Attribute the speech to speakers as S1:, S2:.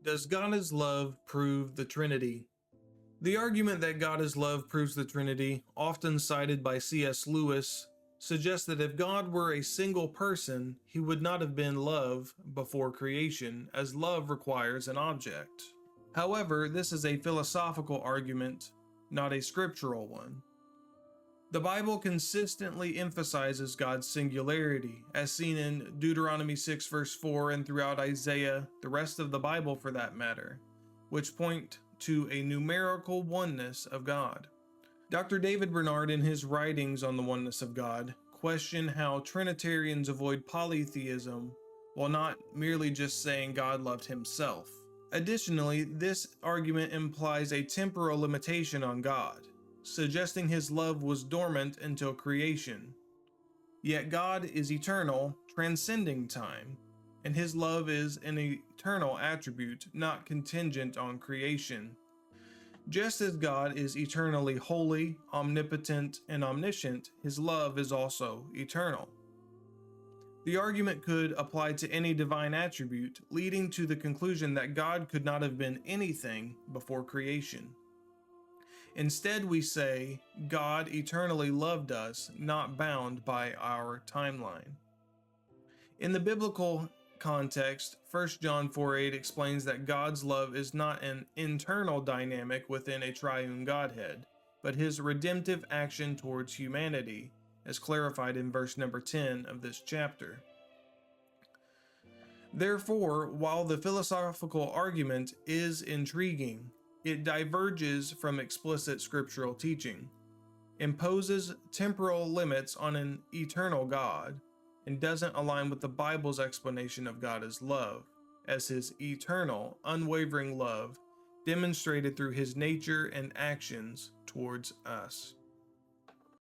S1: Does God is love prove the Trinity? The argument that God is love proves the Trinity, often cited by C.S. Lewis, suggests that if God were a single person, he would not have been love before creation, as love requires an object. However, this is a philosophical argument, not a scriptural one. The Bible consistently emphasizes God's singularity, as seen in Deuteronomy 6 verse 4 and throughout Isaiah, the rest of the Bible for that matter, which point to a numerical oneness of God. Dr. David Bernard, in his writings on the oneness of God, question how Trinitarians avoid polytheism while not merely just saying God loved himself. Additionally, this argument implies a temporal limitation on God, suggesting his love was dormant until creation. Yet God is eternal, transcending time, and his love is an eternal attribute, not contingent on creation. Just as God is eternally holy, omnipotent, and omniscient, his love is also eternal. The argument could apply to any divine attribute, leading to the conclusion that God could not have been anything before creation. Instead, we say, God eternally loved us, not bound by our timeline. In the biblical context, 1 John 4:8 explains that God's love is not an internal dynamic within a triune Godhead, but his redemptive action towards humanity, as clarified in verse number 10 of this chapter. Therefore, while the philosophical argument is intriguing, it diverges from explicit scriptural teaching, imposes temporal limits on an eternal God, and doesn't align with the Bible's explanation of God as love, as his eternal, unwavering love demonstrated through his nature and actions towards us.